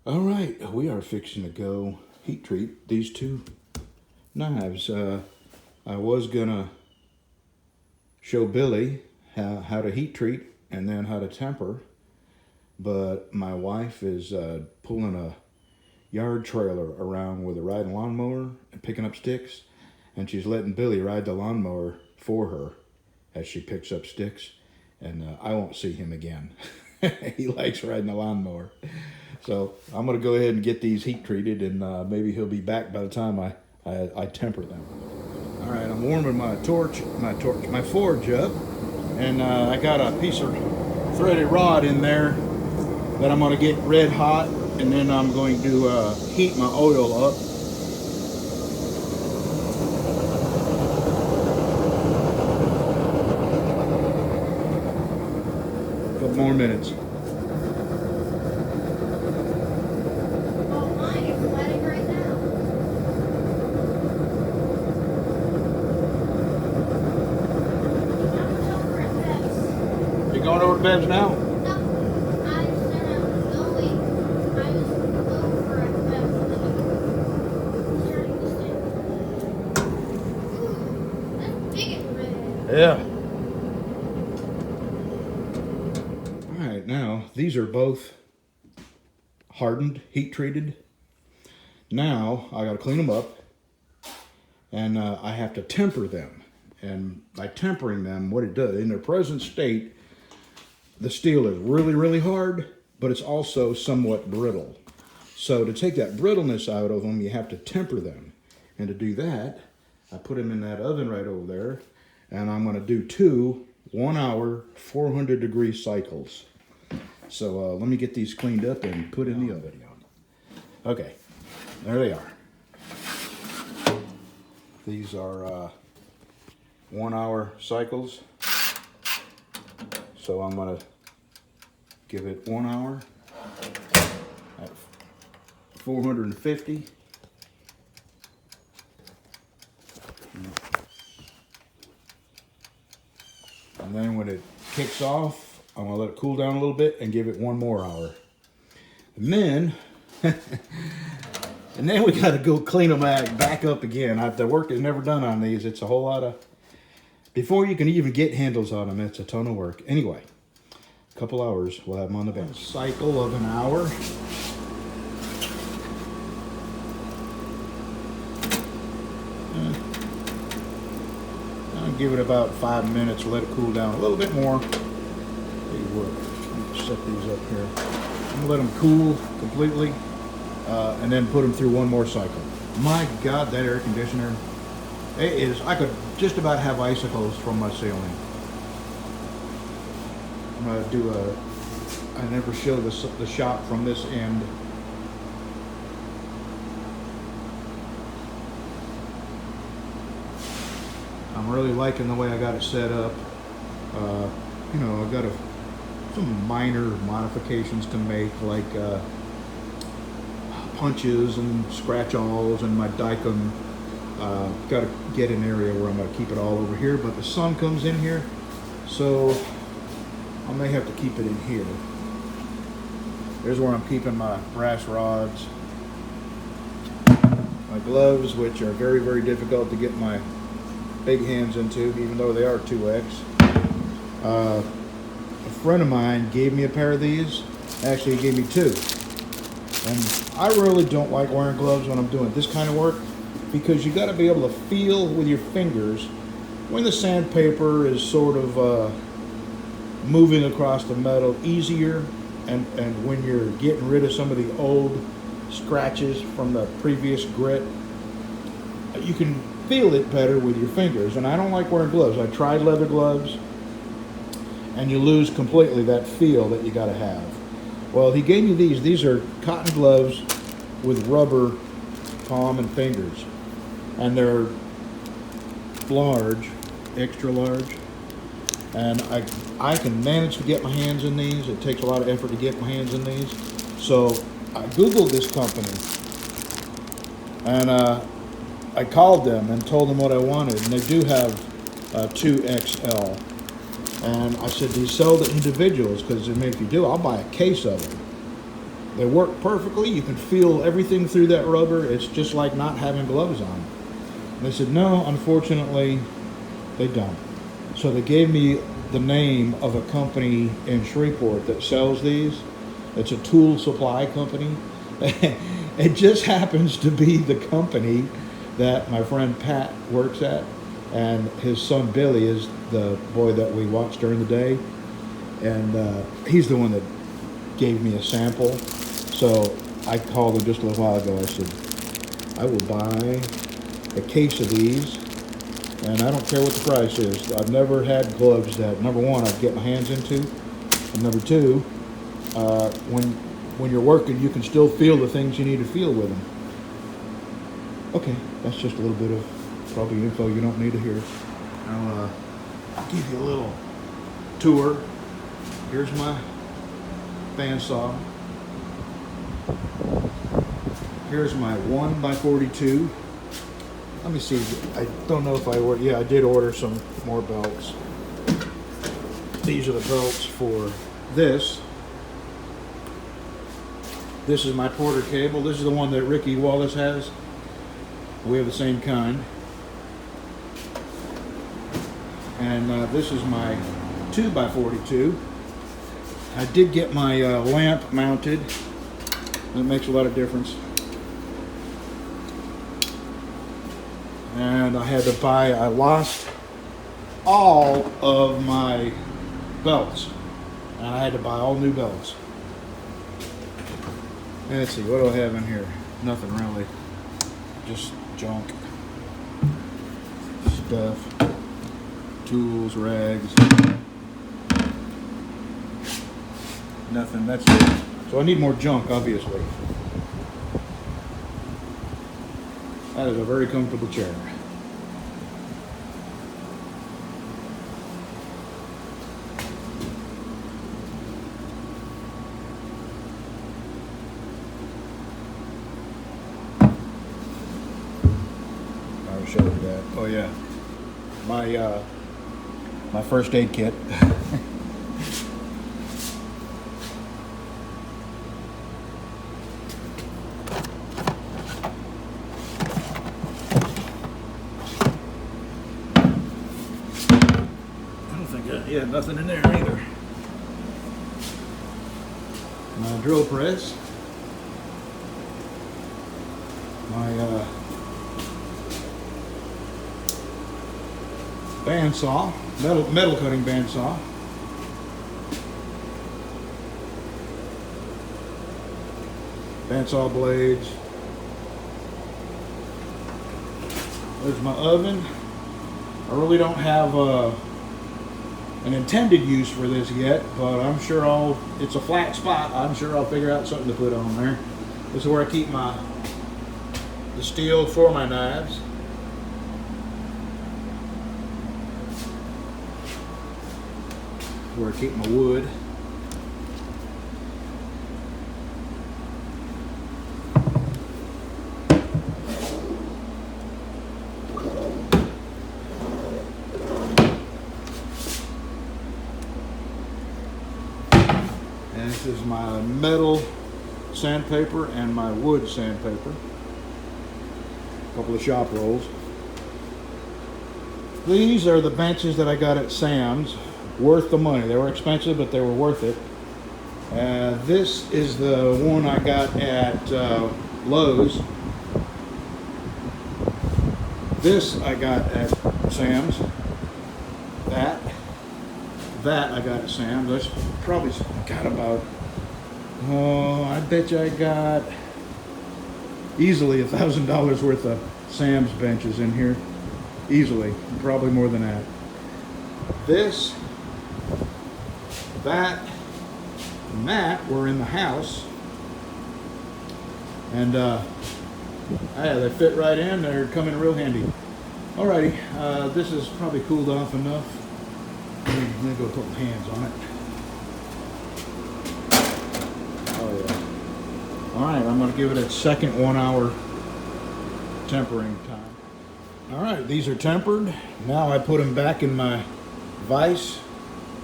All right, we are fixing to go heat treat these two knives. I was gonna show Billy how to heat treat and then how to temper, but my wife is pulling a yard trailer around with a riding lawnmower and picking up sticks, and she's letting Billy ride the lawnmower for her as she picks up sticks, and I won't see him again. He likes riding the lawnmower. So I'm gonna go ahead and get these heat treated, and maybe he'll be back by the time I temper them. All right, I'm warming my forge up, and I got a piece of threaded rod in there that I'm gonna get red hot, and then I'm going to heat my oil up. A couple more minutes. Going over to Bev's now? No, I said I was going. I was over at Bev's starting to stick. Ooh, that's big and red. Yeah. All right, now these are both hardened, heat treated. Now I got to clean them up, and I have to temper them. And by tempering them, what it does, in their present state, the steel is really, really hard, but it's also somewhat brittle. So to take that brittleness out of them, you have to temper them. And to do that, I put them in that oven right over there, and I'm gonna do 2 1-hour, 400-degree cycles. So let me get these cleaned up and put in the oven. Okay, there they are. These are 1-hour cycles. So I'm gonna give it 1 hour at 450. And then when it kicks off, I'm gonna let it cool down a little bit and give it 1 more hour. And then, we gotta go clean them back up again. The work is never done on these. It's a whole lot of, before you can even get handles on them, it's a ton of work. Anyway, a couple hours, we'll have them on the bench. Cycle of an hour. I'll give it about 5 minutes, let it cool down a little bit more. Set these up here. I'm gonna let them cool completely, and then put them through 1 more cycle. My God, that air conditioner. It is, I could just about have icicles from my ceiling. I'm gonna do I never show the shot from this end. I'm really liking the way I got it set up. You know, I've got some minor modifications to make, like punches and scratch-alls, and my Dicom. Got to get an area where I'm going to keep it all over here, but the sun comes in here, so I may have to keep it in here. There's where I'm keeping my brass rods, my gloves, which are very, very difficult to get my big hands into, even though they are 2X. A friend of mine gave me a pair of these. Actually, he gave me 2. And I really don't like wearing gloves when I'm doing this kind of work, because you got to be able to feel with your fingers when the sandpaper is sort of moving across the metal easier, and when you're getting rid of some of the old scratches from the previous grit, you can feel it better with your fingers. And I don't like wearing gloves. I tried leather gloves, and you lose completely that feel that you got to have. Well, he gave me these. These are cotton gloves with rubber palm and fingers. And they're large, extra large, and I can manage to get my hands in these. It takes a lot of effort to get my hands in these. So I Googled this company, and I called them and told them what I wanted, and they do have 2XL. And I said, do you sell the individuals? Because if you do, I'll buy a case of them. They work perfectly. You can feel everything through that rubber. It's just like not having gloves on. And they said, no, unfortunately, they don't. So they gave me the name of a company in Shreveport that sells these. It's a tool supply company. It just happens to be the company that my friend Pat works at, and his son Billy is the boy that we watch during the day, and he's the one that gave me a sample. So I called him just a little while ago. I said, I will buy a case of these, and I don't care what the price is. I've never had gloves that, number one, I'd get my hands into, and number two, when you're working, you can still feel the things you need to feel with them. Okay, that's just a little bit of probably info you don't need to hear. I'll give you a little tour. Here's my bandsaw. Here's my 1x42. Let me see. I don't know if I ordered. Yeah, I did order some more belts. These are the belts for this. This is my Porter cable. This is the one that Ricky Wallace has. We have the same kind. And this is my 2x42. I did get my lamp mounted. That makes a lot of difference. And I lost all of my belts. And I had to buy all new belts. And let's see, what do I have in here? Nothing really. Just junk. Stuff. Tools, rags. Nothing, that's it. So I need more junk, obviously. That is a very comfortable chair. I'll show you that. Oh yeah. My first aid kit. Yeah, nothing in there either. My drill press. My bandsaw, metal cutting bandsaw. Bandsaw blades. There's my oven. I really don't have an intended use for this yet, but I'm sure it's a flat spot. I'm sure I'll figure out something to put on there. This is where I keep the steel for my knives. Where I keep my wood. And this is my metal sandpaper and my wood sandpaper. A couple of shop rolls. These are the benches that I got at Sam's. Worth the money. They were expensive, but they were worth it. This is the one I got at Lowe's. This I got at Sam's. That I got at Sam's. That's probably got about, I bet you I got easily $1,000 worth of Sam's benches in here. Easily. Probably more than that. This, that, and that were in the house. And yeah, they fit right in. They're coming real handy. Alrighty, this is probably cooled off enough. Let me go put my hands on it. Oh yeah. Alright, I'm going to give it a second 1 hour tempering time. Alright, these are tempered. Now I put them back in my vise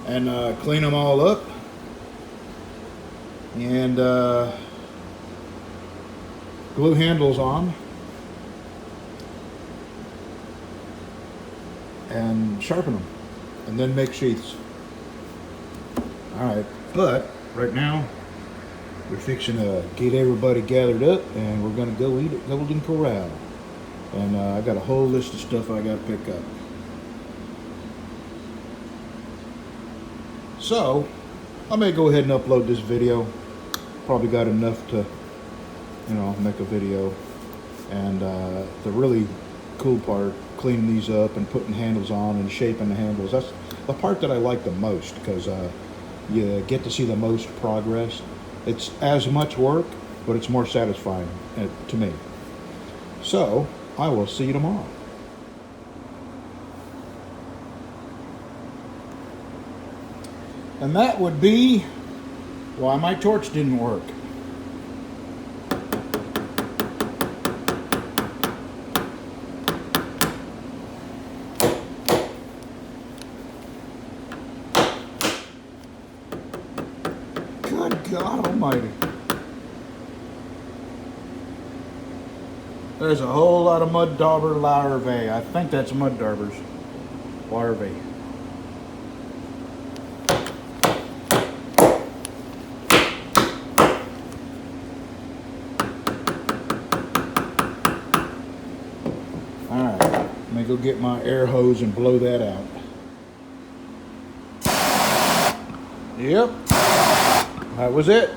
and clean them all up. And glue handles on and sharpen them, and then make sheaths. All right, but right now we're fixing to get everybody gathered up, and we're gonna go eat at Golden Corral. And I got a whole list of stuff I gotta pick up. So I may go ahead and upload this video. Probably got enough to, make a video. And the really cool part, cleaning these up and putting handles on and shaping the handles, that's the part that I like the most, because you get to see the most progress. It's as much work, but it's more satisfying to me. So I will see you tomorrow. And that would be why my torch didn't work. Good God Almighty. There's a whole lot of mud dauber larvae. I think that's mud daubers. Larvae. Alright, let me go get my air hose and blow that out. Yep, that was it.